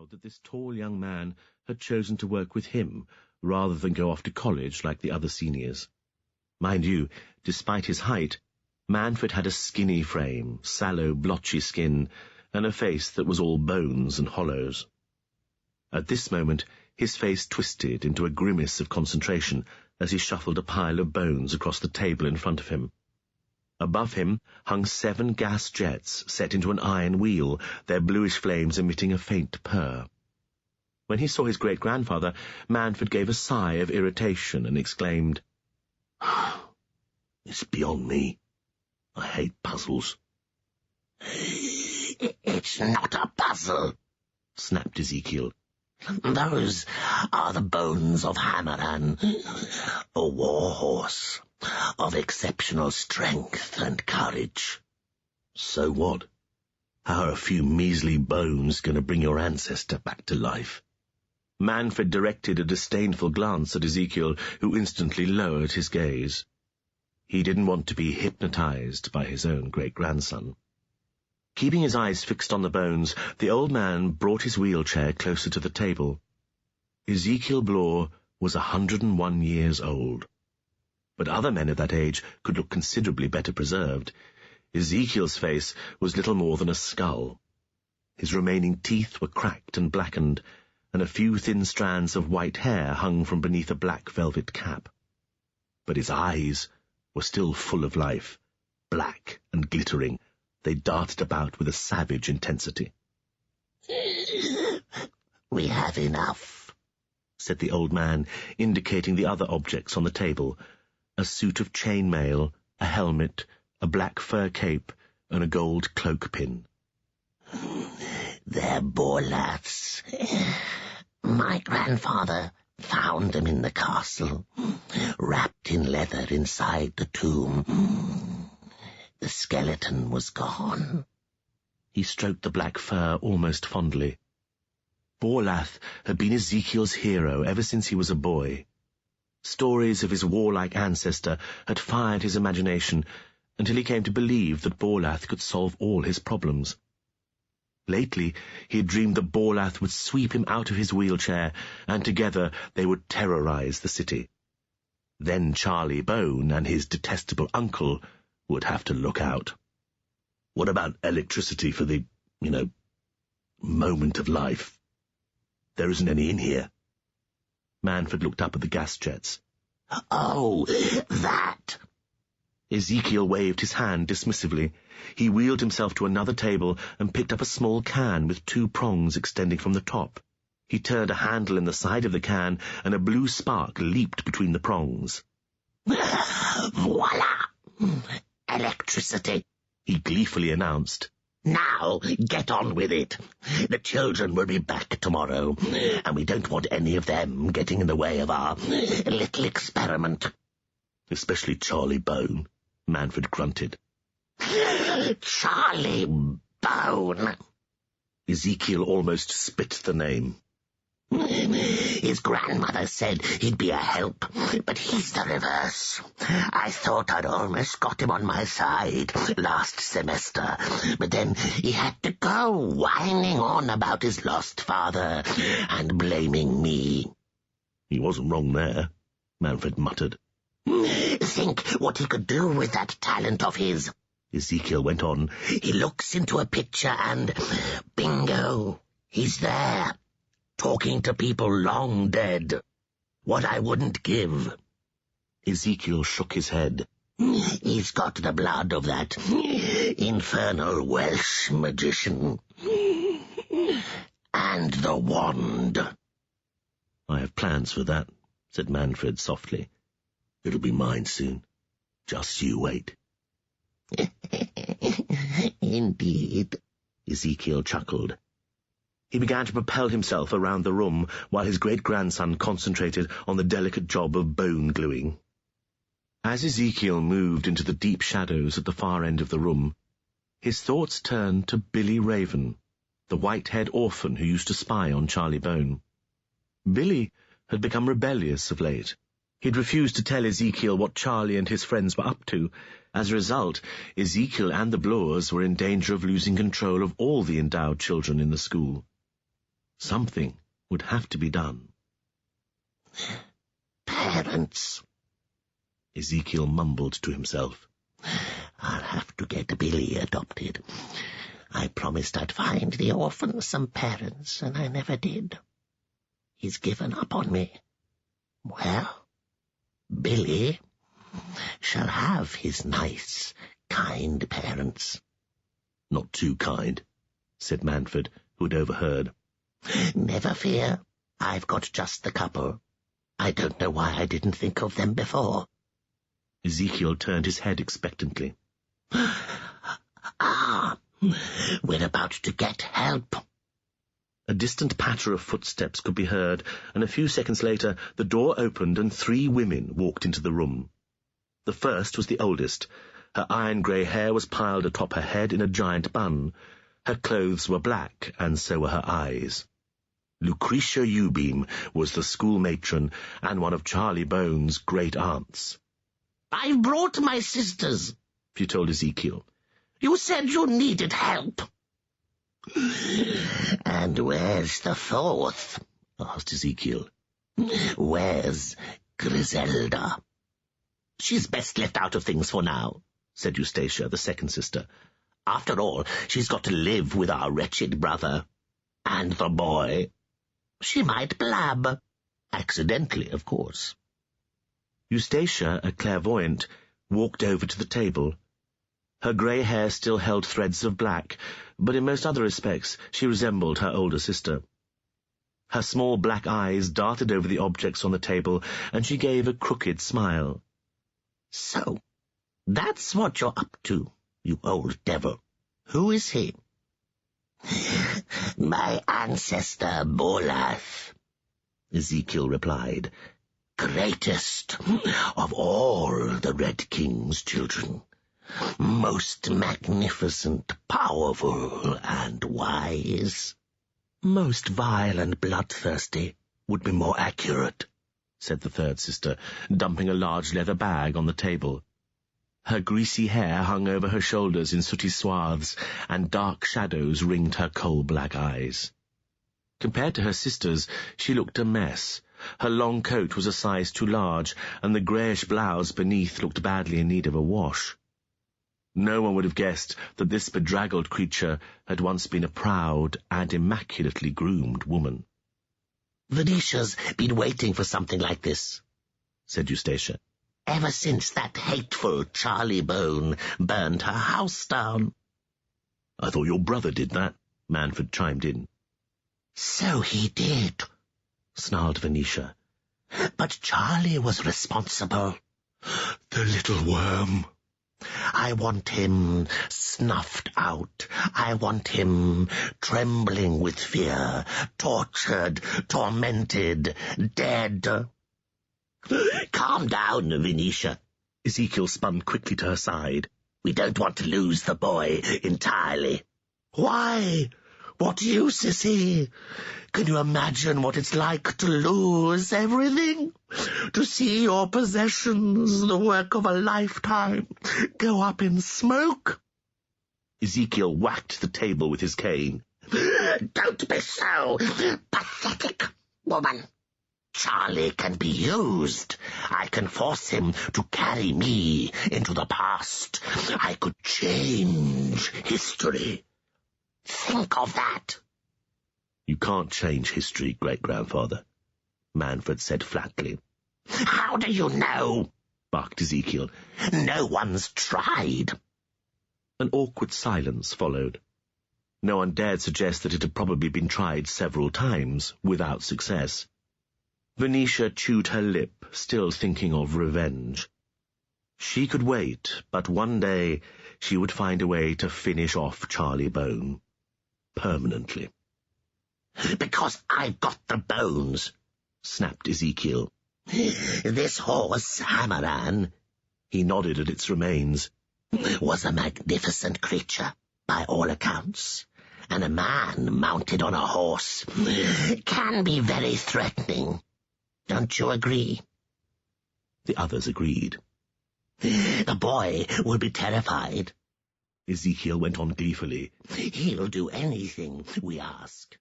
proud that this tall young man had chosen to work with him rather than go off to college like the other seniors. Mind you, despite his height, Manfred had a skinny frame, sallow, blotchy skin, and a face that was all bones and hollows. At this moment, his face twisted into a grimace of concentration as he shuffled a pile of bones across the table in front of him. Above him hung 7 gas jets set into an iron wheel, their bluish flames emitting a faint purr. When he saw his great-grandfather, Manfred gave a sigh of irritation and exclaimed, "It's beyond me. I hate puzzles." "It's not a puzzle," snapped Ezekiel. "Those are the bones of Hammeran, a war horse of exceptional strength and courage." "So what? How are a few measly bones going to bring your ancestor back to life?" Manfred directed a disdainful glance at Ezekiel, who instantly lowered his gaze. He didn't want to be hypnotized by his own great-grandson. Keeping his eyes fixed on the bones, the old man brought his wheelchair closer to the table. Ezekiel Bloor was 101 years old. But other men of that age could look considerably better preserved. Ezekiel's face was little more than a skull. His remaining teeth were cracked and blackened, and a few thin strands of white hair hung from beneath a black velvet cap. But his eyes were still full of life, black and glittering. They darted about with a savage intensity. "We have enough," said the old man, indicating the other objects on the table, a suit of chainmail, a helmet, a black fur cape, and a gold cloak pin. "They're Borlaths. My grandfather found them in the castle, wrapped in leather inside the tomb. The skeleton was gone." He stroked the black fur almost fondly. Borlath had been Ezekiel's hero ever since he was a boy. Stories of his warlike ancestor had fired his imagination until he came to believe that Borlath could solve all his problems. Lately, he had dreamed that Borlath would sweep him out of his wheelchair, and together they would terrorize the city. Then Charlie Bone and his detestable uncle would have to look out. What about electricity for the, moment of life? There isn't any in here. Manfred looked up at the gas jets. "Oh, that!" Ezekiel waved his hand dismissively. He wheeled himself to another table and picked up a small can with 2 prongs extending from the top. He turned a handle in the side of the can, and a blue spark leaped between the prongs. "Voila! Electricity," he gleefully announced. "Now, get on with it. The children will be back tomorrow, and we don't want any of them getting in the way of our little experiment." "Especially Charlie Bone," Manfred grunted. "Charlie Bone!" Ezekiel almost spit the name. "His grandmother said he'd be a help, but he's the reverse. I thought I'd almost got him on my side last semester, but then he had to go whining on about his lost father and blaming me." "He wasn't wrong there," Manfred muttered. "Think what he could do with that talent of his," Ezekiel went on. "He looks into a picture and, bingo, he's there, talking to people long dead. What I wouldn't give." Ezekiel shook his head. "He's got the blood of that infernal Welsh magician. And the wand." "I have plans for that," said Manfred softly. "It'll be mine soon. Just you wait." "Indeed," Ezekiel chuckled. He began to propel himself around the room while his great-grandson concentrated on the delicate job of bone gluing. As Ezekiel moved into the deep shadows at the far end of the room, his thoughts turned to Billy Raven, the white-haired orphan who used to spy on Charlie Bone. Billy had become rebellious of late. He'd refused to tell Ezekiel what Charlie and his friends were up to. As a result, Ezekiel and the Bloors were in danger of losing control of all the endowed children in the school. Something would have to be done. Parents, Ezekiel mumbled to himself. I'll have to get Billy adopted. I promised I'd find the orphan some parents, and I never did. He's given up on me. Well, Billy shall have his nice, kind parents. Not too kind, said Manfred, who had overheard. Never fear, I've got just the couple. I don't know why I didn't think of them before. Ezekiel turned his head expectantly. Ah, we're about to get help. A distant patter of footsteps could be heard, and a few seconds later the door opened and 3 women walked into the room. The first was the oldest. Her iron-grey hair was piled atop her head in a giant bun. Her clothes were black, and so were her eyes. Lucretia Eubeam was the school matron and one of Charlie Bone's great-aunts. I've brought my sisters, she told Ezekiel. You said you needed help. And where's the 4th? asked Ezekiel. Where's Griselda? She's best left out of things for now, said Eustacia, the second sister. After all, she's got to live with our wretched brother. And the boy. She might blab. Accidentally, of course. Eustacia, a clairvoyant, walked over to the table. Her grey hair still held threads of black, but in most other respects she resembled her older sister. Her small black eyes darted over the objects on the table, and she gave a crooked smile. So, that's what you're up to, you old devil. Who is he? My ancestor Bolath, Ezekiel replied, greatest of all the Red King's children, most magnificent, powerful, and wise. Most vile and bloodthirsty would be more accurate, said the third sister, dumping a large leather bag on the table. Her greasy hair hung over her shoulders in sooty swaths, and dark shadows ringed her coal-black eyes. Compared to her sisters, she looked a mess. Her long coat was a size too large, and the greyish blouse beneath looked badly in need of a wash. No one would have guessed that this bedraggled creature had once been a proud and immaculately groomed woman. Venetia's been waiting for something like this, said Eustacia. Ever since that hateful Charlie Bone burned her house down. I thought your brother did that, Manfred chimed in. So he did, snarled Venetia. But Charlie was responsible. The little worm. I want him snuffed out. I want him trembling with fear, tortured, tormented, dead. Calm down, Venetia. Ezekiel spun quickly to her side. We don't want to lose the boy entirely. Why? What use is he? Can you imagine what it's like to lose everything? To see your possessions, the work of a lifetime, go up in smoke? Ezekiel whacked the table with his cane. Don't be so pathetic, woman. Charlie can be used. I can force him to carry me into the past. I could change history. Think of that. You can't change history, great-grandfather, Manfred said flatly. How do you know? Barked Ezekiel. No one's tried. An awkward silence followed. No one dared suggest that it had probably been tried several times, without success. Venetia chewed her lip, still thinking of revenge. She could wait, but one day she would find a way to finish off Charlie Bone. Permanently. Because I've got the bones, snapped Ezekiel. This horse, Hammeran, he nodded at its remains, was a magnificent creature, by all accounts, and a man mounted on a horse can be very threatening. Don't you agree? The others agreed. The boy will be terrified. Ezekiel went on gleefully. He'll do anything we ask.